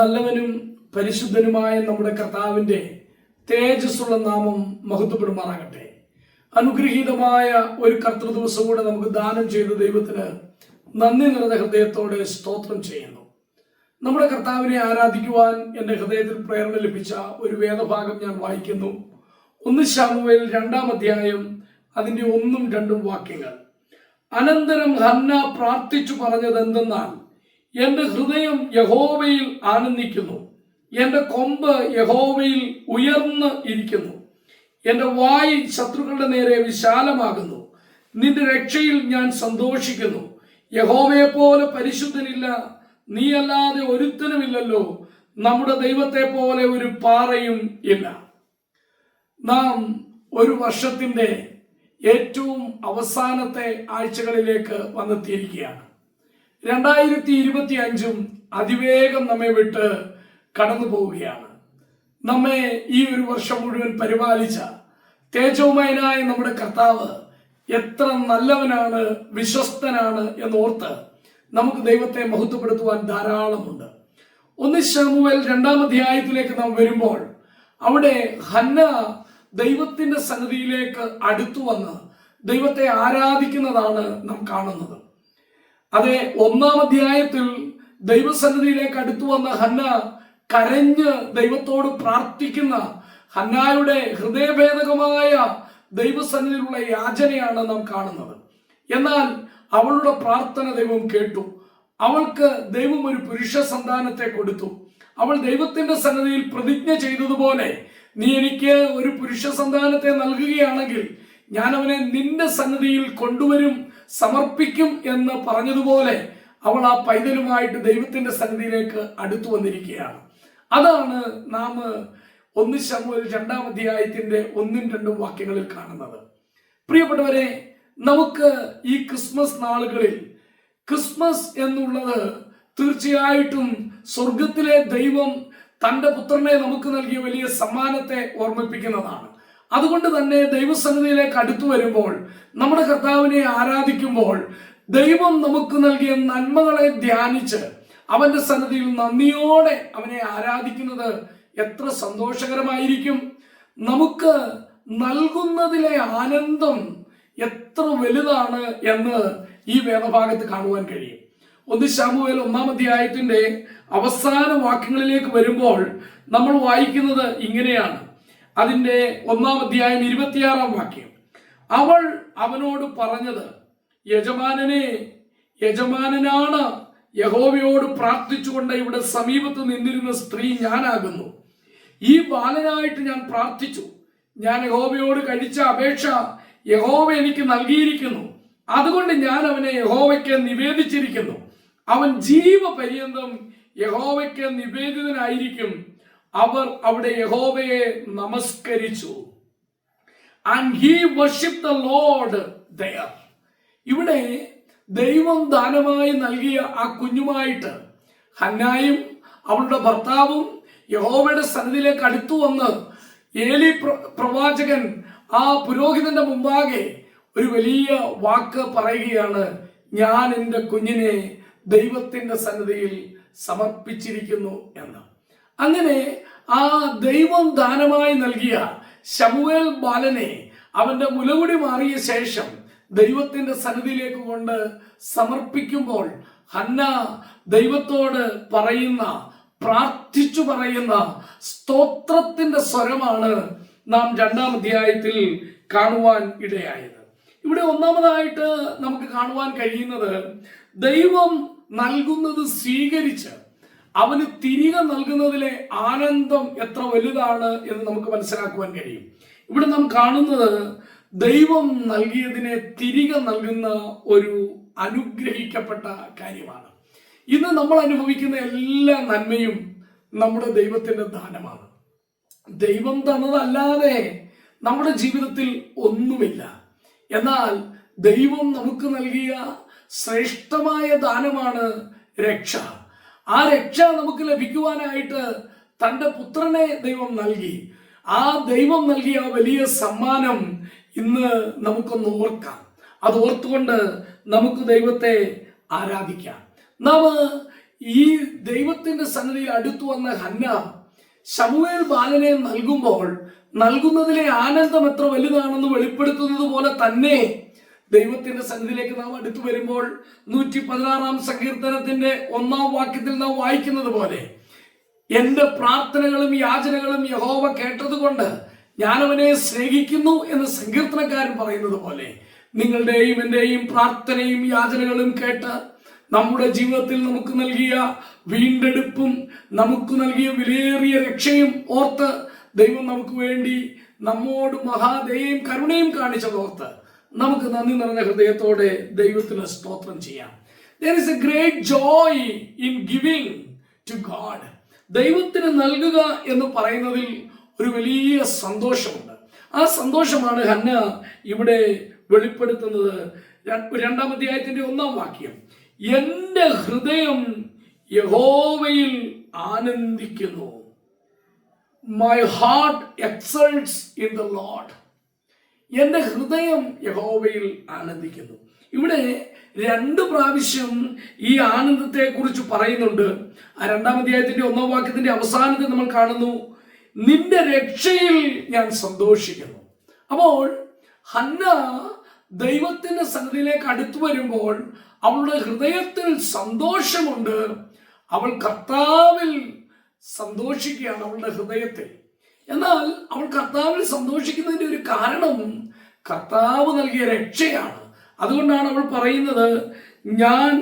നല്ലവനും പരിശുദ്ധനുമായ നമ്മുടെ കർത്താവിൻ്റെ തേജസ്സുള്ള നാമം മഹത്വപ്പെടുമാറാകട്ടെ. അനുഗ്രഹീതമായ ഒരു കർത്തൃദിവസം കൂടെ നമുക്ക് ദാനം ചെയ്ത ദൈവത്തിന് നന്ദി നിറഞ്ഞ ഹൃദയത്തോടെ സ്തോത്രം ചെയ്യുന്നു. നമ്മുടെ കർത്താവിനെ ആരാധിക്കുവാൻ എൻ്റെ ഹൃദയത്തിൽ പ്രേരണ ലഭിച്ച ഒരു വേദഭാഗം ഞാൻ വായിക്കുന്നു. 1 ശമൂവേൽ 2-ാം അധ്യായം അതിൻ്റെ 1-2 വാക്യങ്ങൾ. അനന്തരം ഹന്ന പ്രാർത്ഥിച്ചു പറഞ്ഞത് എന്തെന്നാൽ, എൻ്റെ ഹൃദയം യഹോവയിൽ ആനന്ദിക്കുന്നു, എൻ്റെ കൊമ്പ് യഹോവയിൽ ഉയർന്ന് ഇരിക്കുന്നു, എൻ്റെ വായ് ശത്രുക്കളുടെ നേരെ വിശാലമാകുന്നു, നിന്റെ രക്ഷയിൽ ഞാൻ സന്തോഷിക്കുന്നു. യഹോവയെ പോലെ പരിശുദ്ധനില്ല, നീ അല്ലാതെ ഒരുത്തനുമില്ലല്ലോ, നമ്മുടെ ദൈവത്തെ പോലെ ഒരു പാറയും ഇല്ല. നാം ഒരു വർഷത്തിൻ്റെ ഏറ്റവും അവസാനത്തെ ആഴ്ചകളിലേക്ക് വന്നെത്തിയിരിക്കുകയാണ്. 2025 അതിവേഗം നമ്മെ വിട്ട് കടന്നു പോവുകയാണ്. നമ്മെ ഈ ഒരു വർഷം മുഴുവൻ പരിപാലിച്ച തേജോമയനായ നമ്മുടെ കർത്താവ് എത്ര നല്ലവനാണ്, വിശ്വസ്തനാണ് എന്നോർത്ത് നമുക്ക് ദൈവത്തെ മഹത്വപ്പെടുത്തുവാൻ ധാരാളമുണ്ട്. 1 ശമൂവേൽ 2-ാം അധ്യായത്തിലേക്ക് നാം വരുമ്പോൾ അവിടെ ഹന്ന ദൈവത്തിന്റെ സന്നിധിയിലേക്ക് അടുത്തു വന്ന് ദൈവത്തെ ആരാധിക്കുന്നതാണ് നാം കാണുന്നത്. അതെ, 1-ാം അധ്യായത്തിൽ ദൈവസന്നിധിയിലേക്ക് അടുത്തു വന്ന ഹന്ന കരഞ്ഞ് ദൈവത്തോട് പ്രാർത്ഥിക്കുന്ന ഹന്നായുടെ ഹൃദയഭേദകമായ ദൈവസന്നിധിയിലുള്ള യാചനയാണ് നാം കാണുന്നത്. എന്നാൽ അവളുടെ പ്രാർത്ഥന ദൈവം കേട്ടു. അവൾക്ക് ദൈവം ഒരു പുരുഷ സന്താനത്തെ കൊടുത്തു. അവൾ ദൈവത്തിന്റെ സന്നിധിയിൽ പ്രതിജ്ഞ ചെയ്തതുപോലെ, നീ എനിക്ക് ഒരു പുരുഷ സന്താനത്തെ നൽകുകയാണെങ്കിൽ ഞാൻ അവനെ നിന്റെ സന്നിധിയിൽ കൊണ്ടുവരും, സമർപ്പിക്കും എന്ന് പറഞ്ഞതുപോലെ അവൾ ആ പൈതലുമായിട്ട് ദൈവത്തിന്റെ സന്നിധിയിലേക്ക് അടുത്തു വന്നിരിക്കുകയാണ്. അതാണ് നാം 1 ശമൂവേൽ 2-ാം അധ്യായത്തിന്റെ 1-2 വാക്യങ്ങളിൽ കാണുന്നത്. പ്രിയപ്പെട്ടവരെ, നമുക്ക് ഈ ക്രിസ്മസ് നാളുകളിൽ ക്രിസ്മസ് എന്നുള്ളത് തീർച്ചയായിട്ടും സ്വർഗത്തിലെ ദൈവം തൻ്റെ പുത്രനെ നമുക്ക് നൽകിയ വലിയ സമ്മാനത്തെ ഓർമ്മിപ്പിക്കുന്നതാണ്. അതുകൊണ്ട് തന്നെ ദൈവസന്നിധിയിലേക്ക് അടുത്തു വരുമ്പോൾ, നമ്മുടെ കർത്താവിനെ ആരാധിക്കുമ്പോൾ, ദൈവം നമുക്ക് നൽകിയ നന്മകളെ ധ്യാനിച്ച് അവന്റെ സന്നിധിയിൽ നന്ദിയോടെ അവനെ ആരാധിക്കുന്നത് എത്ര സന്തോഷകരമായിരിക്കും. നമുക്ക് നൽകുന്നതിലെ ആനന്ദം എത്ര വലുതാണ് എന്ന് ഈ വേദഭാഗത്ത് കാണുവാൻ കഴിയും. 1 ശമൂവേൽ 1-ാം അധ്യായത്തിന്റെ അവസാന വാക്യങ്ങളിലേക്ക് വരുമ്പോൾ നമ്മൾ വായിക്കുന്നത് ഇങ്ങനെയാണ്. അതിന്റെ 1-ാം അധ്യായം 26-ാം വാക്യം. അവൾ അവനോട് പറഞ്ഞത്, യജമാനനാണ് യഹോവയോട് പ്രാർത്ഥിച്ചുകൊണ്ട് ഇവിടെ സമീപത്ത് നിന്നിരുന്ന സ്ത്രീ ഞാനാകുന്നു. ഈ ബാലനായിട്ട് ഞാൻ പ്രാർത്ഥിച്ചു. ഞാൻ യഹോവയോട് കഴിച്ച അപേക്ഷ യഹോവ എനിക്ക് നൽകിയിരിക്കുന്നു. അതുകൊണ്ട് ഞാൻ അവനെ യഹോവയ്ക്ക് നിവേദിച്ചിരിക്കുന്നു. അവൻ ജീവപര്യന്തം യഹോവയ്ക്ക് നിവേദിതനായിരിക്കും. അവർ അവിടെ യഹോവയെ നമസ്കരിച്ചു. And he worshiped the Lord there. ഇവിടെ ദൈവം ദാനമായി നൽകിയ ആ കുഞ്ഞുമായിട്ട് ഹന്നായും അവളുടെ ഭർത്താവും യഹോവയുടെ സന്നിധിയിലേക്ക് അടുത്തു വന്ന് ഏലി പ്രവാചകൻ ആ പുരോഹിതന്റെ മുമ്പാകെ ഒരു വലിയ വാക്ക് പറയുകയാണ്, ഞാൻ എൻ്റെ കുഞ്ഞിനെ ദൈവത്തിന്റെ സന്നിധിയിൽ സമർപ്പിച്ചിരിക്കുന്നു എന്ന്. അങ്ങനെ ആ ദൈവം ദാനമായി നൽകിയ ശമൂവേൽ ബാലനെ അവന്റെ മുലകുടി മാറിയ ശേഷം ദൈവത്തിന്റെ സന്നിധിയിലേക്ക് കൊണ്ട് സമർപ്പിക്കുമ്പോൾ ഹന്ന ദൈവത്തോട് പ്രാർത്ഥിച്ചു പറയുന്ന സ്തോത്രത്തിന്റെ സ്വരമാണ് നാം 2-ാം അധ്യായത്തിൽ കാണുവാൻ ഇടയായത്. ഇവിടെ ഒന്നാമതായിട്ട് നമുക്ക് കാണുവാൻ കഴിയുന്നത്, ദൈവം നൽകുന്നത് സ്വീകരിച്ച് അവന് തിരികെ നൽകുന്നതിലെ ആനന്ദം എത്ര വലുതാണ് എന്ന് നമുക്ക് മനസ്സിലാക്കുവാൻ കഴിയും. ഇവിടെ നാം കാണുന്നത് ദൈവം നൽകിയതിനെ തിരികെ നൽകുന്ന ഒരു അനുഗ്രഹിക്കപ്പെട്ട കാര്യമാണ്. ഇന്ന് നമ്മൾ അനുഭവിക്കുന്ന എല്ലാ നന്മയും നമ്മുടെ ദൈവത്തിന്റെ ദാനമാണ്. ദൈവം തന്നതല്ലാതെ നമ്മുടെ ജീവിതത്തിൽ ഒന്നുമില്ല. എന്നാൽ ദൈവം നമുക്ക് നൽകിയ ശ്രേഷ്ഠമായ ദാനമാണ് രക്ഷ. ആ രക്ഷ നമുക്ക് ലഭിക്കുവാനായിട്ട് തൻ്റെ പുത്രനെ ദൈവം നൽകി. ആ ദൈവം നൽകിയ വലിയ സമ്മാനം ഇന്ന് നമുക്കൊന്ന് ഓർക്കാം. അത് ഓർത്തുകൊണ്ട് നമുക്ക് ദൈവത്തെ ആരാധിക്കാം. നാം ഈ ദൈവത്തിന്റെ സന്നിധിയിൽ അടുത്തു വന്ന ഹന്ന ശമൂവേൽ ബാലനെ നൽകുമ്പോൾ നൽകുന്നതിലെ ആനന്ദം എത്ര വലുതാണെന്ന് വെളിപ്പെടുത്തുന്നത് പോലെ തന്നെ ദൈവത്തിന്റെ സന്നിധിയിലേക്ക് നാം അടുത്തു വരുമ്പോൾ 116 സങ്കീർത്തനത്തിന്റെ 1 വാക്യത്തിൽ നാം വായിക്കുന്നത് പോലെ എന്റെ പ്രാർത്ഥനകളും യാചനകളും യഹോവ കേട്ടതുകൊണ്ട് ഞാൻ അവനെ സ്നേഹിക്കുന്നു എന്ന് സങ്കീർത്തനക്കാരൻ പറയുന്നത് പോലെ നിങ്ങളുടെയും എന്റെയും പ്രാർത്ഥനയും യാചനകളും കേട്ട് നമ്മുടെ ജീവിതത്തിൽ നമുക്ക് നൽകിയ വീണ്ടെടുപ്പും നമുക്ക് നൽകിയ വിലയേറിയ രക്ഷയും ഓർത്ത് ദൈവം നമുക്ക് വേണ്ടി നമ്മോട് മഹാദയയും കരുണയും കാണിച്ചതോർത്ത് നമുക്ക് നന്ദി നിറഞ്ഞ ഹൃദയത്തോടെ ദൈവത്തിന് സ്തോത്രം ചെയ്യാം. There is a great joy in giving to God. ദൈവത്തിന് നൽകുക എന്ന് പറയുന്നതിൽ ഒരു വലിയ സന്തോഷമുണ്ട്. ആ സന്തോഷമാണ് ഹന്ന ഇവിടെ വെളിപ്പെടുത്തുന്നത്. 2-ാം അധ്യായത്തിന്റെ 1-ാം വാക്യം, എന്റെ ഹൃദയം യഹോവയിൽ ആനന്ദിക്കുന്നു. My heart exults in the Lord. എന്റെ ഹൃദയം യഹോവയിൽ ആനന്ദിക്കുന്നു. ഇവിടെ 2 പ്രാവശ്യം ഈ ആനന്ദത്തെ കുറിച്ച് പറയുന്നുണ്ട്. ആ 2-ാം അധ്യായത്തിന്റെ 1-ാം വാക്യത്തിന്റെ അവസാനത്തിൽ നമ്മൾ കാണുന്നു, നിന്റെ രക്ഷയിൽ ഞാൻ സന്തോഷിക്കുന്നു. അപ്പോൾ ഹന്ന ദൈവത്തിന്റെ സന്നിധിയിലേക്ക് അടുത്തു വരുമ്പോൾ അവളുടെ ഹൃദയത്തിൽ സന്തോഷമുണ്ട്. അവൾ കർത്താവിൽ സന്തോഷിക്കുകയാണ് അവളുടെ ഹൃദയത്തിൽ. എന്നാൽ അവൾ കർത്താവിൽ സന്തോഷിക്കുന്നതിന്റെ ഒരു കാരണം കർത്താവ് നൽകിയ രക്ഷയാണ്. അതുകൊണ്ടാണ് അവൾ പറയുന്നത്, ഞാൻ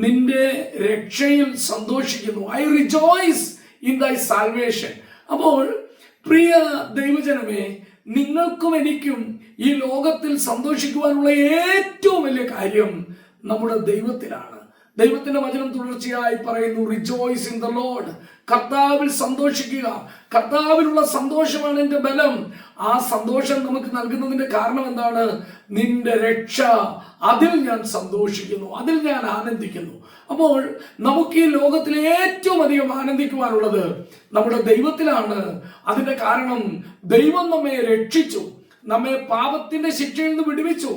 നിന്റെ രക്ഷയിൽ സന്തോഷിക്കുന്നു. ഐ റിജോയ്സ് ഇൻ ദൈ സാൽവേഷൻ. അപ്പോൾ പ്രിയ ദൈവജനമേ, നിങ്ങൾക്കും എനിക്കും ഈ ലോകത്തിൽ സന്തോഷിക്കുവാനുള്ള ഏറ്റവും വലിയ കാര്യം നമ്മുടെ ദൈവത്തിലാണ്. ദൈവത്തിന്റെ വചനം തുടർച്ചയായി പറയുന്നു, റിജോയ്സ് ഇൻ ദ ലോർഡ്. കർത്താവിൽ സന്തോഷിക്കുക. കർത്താവിലുള്ള സന്തോഷമാണ് എന്റെ ബലം. ആ സന്തോഷം നമുക്ക് നൽകുന്നതിന്റെ കാരണം എന്താണ്? നിന്റെ രക്ഷ, അതിൽ ഞാൻ സന്തോഷിക്കുന്നു, അതിൽ ഞാൻ ആനന്ദിക്കുന്നു. അപ്പോൾ നമുക്ക് ഈ ലോകത്തിൽ ഏറ്റവും അധികം ആനന്ദിക്കുവാനുള്ളത് നമ്മുടെ ദൈവത്തിലാണ്. അതിന്റെ കാരണം ദൈവം നമ്മെ രക്ഷിച്ചു, നമ്മെ പാപത്തിന്റെ ശിക്ഷയിൽ നിന്ന് വിടുവിച്ചു,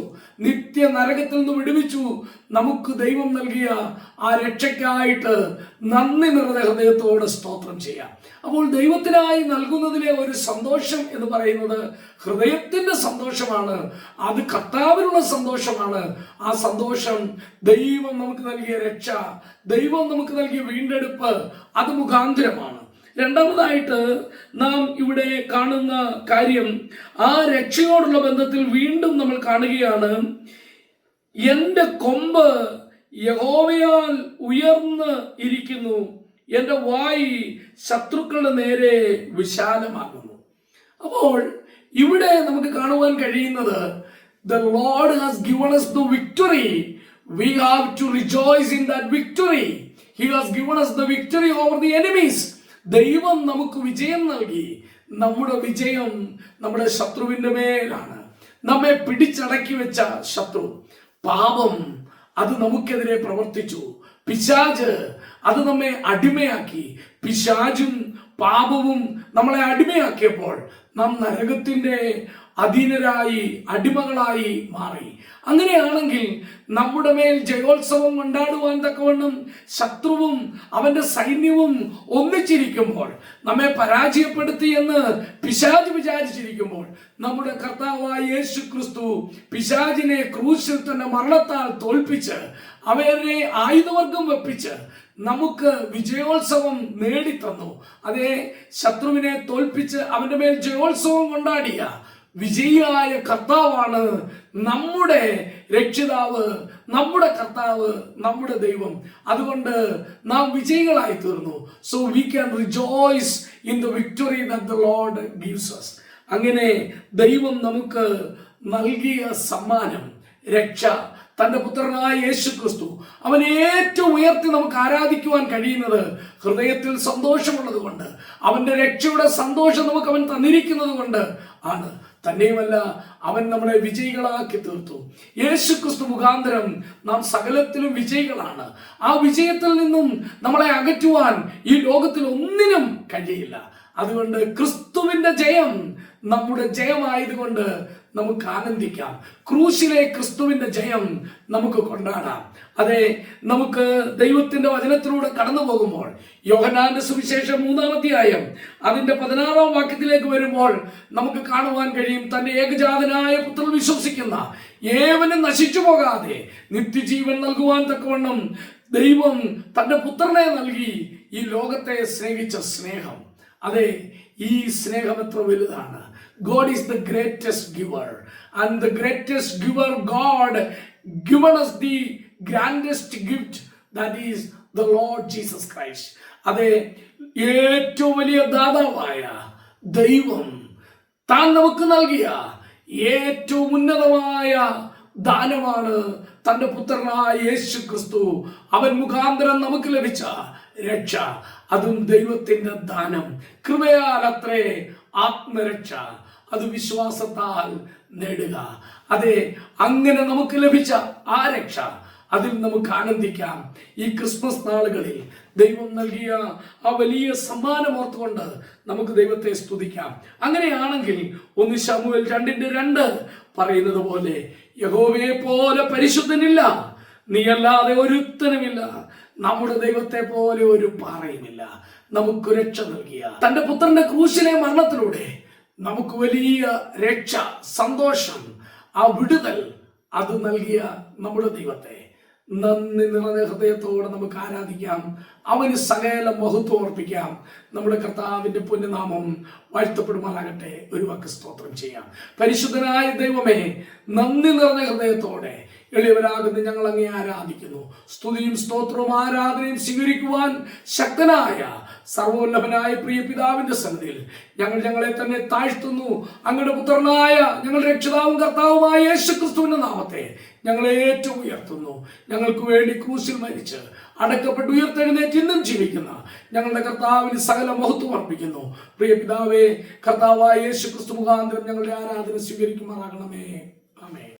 നിത്യ നരകത്തിൽ നിന്ന് വിടുവിച്ചു. നമുക്ക് ദൈവം നൽകിയ ആ രക്ഷയ്ക്കായിട്ട് നന്ദി നിറഞ്ഞ ഹൃദയത്തോടെ സ്തോത്രം ചെയ്യാം. അപ്പോൾ ദൈവത്തിനായി നൽകുന്നതിലെ ഒരു സന്തോഷം എന്ന് പറയുന്നത് ഹൃദയത്തിന്റെ സന്തോഷമാണ്. അത് കർത്താവിനുള്ള സന്തോഷമാണ്. ആ സന്തോഷം ദൈവം നമുക്ക് നൽകിയ രക്ഷ, ദൈവം നമുക്ക് നൽകിയ വീണ്ടെടുപ്പ്, അത് മുഖാന്തരമാണ്. 2-മതായിട്ട് നാം ഇവിടെ കാണുന്ന കാര്യം, ആ രക്ഷയോടുള്ള ബന്ധത്തിൽ വീണ്ടും നമ്മൾ കാണുകയാണ്, എന്റെ കൊമ്പ് യഹോവയാൽ ഉയർന്ന് ഇരിക്കുന്നു, എന്റെ വായി ശത്രുക്കളുടെ നേരെ വിശാലമാകുന്നു. അപ്പോൾ ഇവിടെ നമുക്ക് കാണുവാൻ കഴിയുന്നത്, the Lord has given us the victory. We have to rejoice in that victory. He has given us the victory over the enemies. ദൈവം നമുക്ക് വിജയം നൽകി. നമ്മുടെ വിജയം നമ്മുടെ ശത്രുവിന്റെ മേലാണ്. നമ്മെ പിടിച്ചടക്കി വെച്ച ശത്രു, പാപം, അത് നമുക്കെതിരെ പ്രവർത്തിച്ചു. പിശാച്, അത് നമ്മെ അടിമയാക്കി. പിശാചും പാപവും നമ്മളെ അടിമയാക്കിയപ്പോൾ നാം നരകത്തിന്റെ അധീനരായി, അടിമകളായി മാറി. അങ്ങനെയാണെങ്കിൽ നമ്മുടെ മേൽ ജയോത്സവം കൊണ്ടാടുവാൻ തക്കവണ്ണം ശത്രുവും അവന്റെ സൈന്യവും ഒന്നിച്ചിരിക്കുമ്പോൾ, നമ്മെ പരാജയപ്പെടുത്തി എന്ന് പിശാച് വിചാരിച്ചിരിക്കുമ്പോൾ, നമ്മുടെ കർത്താവായ യേശു ക്രിസ്തു പിശാചിനെ ക്രൂശിൽ തന്നെ മരണത്താൽ തോൽപ്പിച്ച് അവരെ ആയുധവർഗം വെപ്പിച്ച് നമുക്ക് വിജയോത്സവം നേടിത്തന്നു. അതേ, ശത്രുവിനെ തോൽപ്പിച്ച് അവന്റെ മേൽ ജയോത്സവം കൊണ്ടാടിയ വിജയിയായ കർത്താവാണ് നമ്മുടെ രക്ഷിതാവ്, നമ്മുടെ കർത്താവ്, നമ്മുടെ ദൈവം. അതുകൊണ്ട് നാം വിജയികളായി തീർന്നു. So we can rejoice in the victory that the Lord gives us. അങ്ങനെ ദൈവം നമുക്ക് നൽകിയ സമ്മാനം, രക്ഷ, തന്റെ പുത്രനായ യേശു ക്രിസ്തു, അവൻ ഏറ്റവും ഉയർത്തി നമുക്ക് ആരാധിക്കുവാൻ കഴിയുന്നത് ഹൃദയത്തിൽ സന്തോഷമുള്ളത് കൊണ്ട്, അവന്റെ രക്ഷയുടെ സന്തോഷം നമുക്ക് അവൻ തന്നിരിക്കുന്നത് കൊണ്ട് ആണ്. തന്നെയുമല്ല, അവൻ നമ്മളെ വിജയികളാക്കി തീർത്തു. യേശു ക്രിസ്തു മുഖാന്തരം നാം സകലത്തിലും വിജയികളാണ്. ആ വിജയത്തിൽ നിന്നും നമ്മളെ അകറ്റുവാൻ ഈ ലോകത്തിൽ ഒന്നിനും കഴിയില്ല. അതുകൊണ്ട് ക്രിസ്തുവിന്റെ ജയം നമ്മുടെ ജയമായതുകൊണ്ട് നമുക്ക് ആനന്ദിക്കാം. ക്രൂശിലെ ക്രിസ്തുവിന്റെ ജയം നമുക്ക് കൊണ്ടാടാം. അതെ, നമുക്ക് ദൈവത്തിന്റെ വചനത്തിലൂടെ കടന്നു പോകുമ്പോൾ യോഹന്നാന്റെ സുവിശേഷം 3-ാം അധ്യായം അതിന്റെ 16-ാം വാക്യത്തിലേക്ക് വരുമ്പോൾ നമുക്ക് കാണുവാൻ കഴിയും, തന്റെ ഏകജാതനായ പുത്രൻ വിശ്വസിക്കുന്ന ഏവനും നശിച്ചു പോകാതെ നിത്യജീവൻ നൽകുവാൻ തക്കവണ്ണം ദൈവം തന്റെ പുത്രനെ നൽകി ഈ ലോകത്തെ സ്നേഹിച്ച സ്നേഹം. അതെ, ഈ സ്നേഹം എത്ര വലുതാണ്. God is the greatest giver, and the greatest giver, God given us the grandest gift, that is the Lord Jesus Christ. അതെ, ഏറ്റവും വലിയ ദാതാവായ ദൈവം താൻ നമുക്ക് നൽകിയ ഏറ്റവും ഉന്നതമായ ദാനമാണ് തന്റെ പുത്രനായ യേശു ക്രിസ്തു. അവൻ മുഖാന്തരം നമുക്ക് ലഭിച്ച രക്ഷ, അതും ദൈവത്തിന്റെ ദാനം. കൃപയാൽ അത്രേ ആത്മരക്ഷ, അത് വിശ്വാസത്താൽ നേടുക. അതെ, അങ്ങനെ നമുക്ക് ലഭിച്ച ആ രക്ഷ, അതിൽ നമുക്ക് ആനന്ദിക്കാം. ഈ ക്രിസ്മസ് നാളുകളിൽ ദൈവം നൽകിയ ആ വലിയ സമ്മാനം ഓർത്തുകൊണ്ട് നമുക്ക് ദൈവത്തെ സ്തുതിക്കാം. അങ്ങനെയാണെങ്കിൽ 1 ശമൂവേൽ 2:2 പറയുന്നത് പോലെ, യഹോവയെ പോലെ പരിശുദ്ധനില്ല, നീയല്ലാതെ ഒരുത്തനുമില്ല, നമ്മുടെ ദൈവത്തെ പോലെ ഒരു പാറയുമില്ല. നമുക്ക് രക്ഷ നൽകിയ തന്റെ പുത്രന്റെ ക്രൂശിലെ മരണത്തിലൂടെ നമുക്ക് വലിയ രക്ഷ, സന്തോഷം, ആ വിടുതൽ അത് നൽകിയ നമ്മുടെ ദൈവത്തെ നന്ദി നിറഞ്ഞ ഹൃദയത്തോടെ നമുക്ക് ആരാധിക്കാം. അവന് സകല മഹത്വം അർപ്പിക്കാം. നമ്മുടെ കർത്താവിന്റെ പുണ്യനാമം വാഴ്ത്തപ്പെടുമാറാകട്ടെ. ഒരു വാക്ക് സ്തോത്രം ചെയ്യാം. പരിശുദ്ധനായ ദൈവമേ, നന്ദി നിറഞ്ഞ ഹൃദയത്തോടെ എളിയവരാകുന്ന ഞങ്ങൾ അങ്ങേ ആരാധിക്കുന്നു. സ്തുതിയും സ്തോത്രവും ആരാധനയും സ്വീകരിക്കുവാൻ ശക്തനായ സർവോല്ലഭനായ പ്രിയ പിതാവിന്റെ സന്നിധിയിൽ ഞങ്ങളെ തന്നെ താഴ്ത്തുന്നു. അങ്ങയുടെ പുത്രനായ ഞങ്ങളുടെ രക്ഷിതാവും കർത്താവുമായ യേശു ക്രിസ്തുവിന്റെ നാമത്തെ ഞങ്ങളെ ഏറ്റവും ഉയർത്തുന്നു. ഞങ്ങൾക്ക് വേണ്ടി ക്രൂശിൽ മരിച്ച് അടക്കപ്പെട്ട് ഉയർത്തെഴുന്നേറ്റ് ഇന്നും ജീവിക്കുന്ന ഞങ്ങളുടെ കർത്താവിന് സകല മഹത്വം അർപ്പിക്കുന്നു. പ്രിയ പിതാവേ, കർത്താവായ യേശു ക്രിസ്തു മുഖാന്തരം ഞങ്ങളുടെ ആരാധന സ്വീകരിക്കുമാറാകണമേ. ആമേൻ.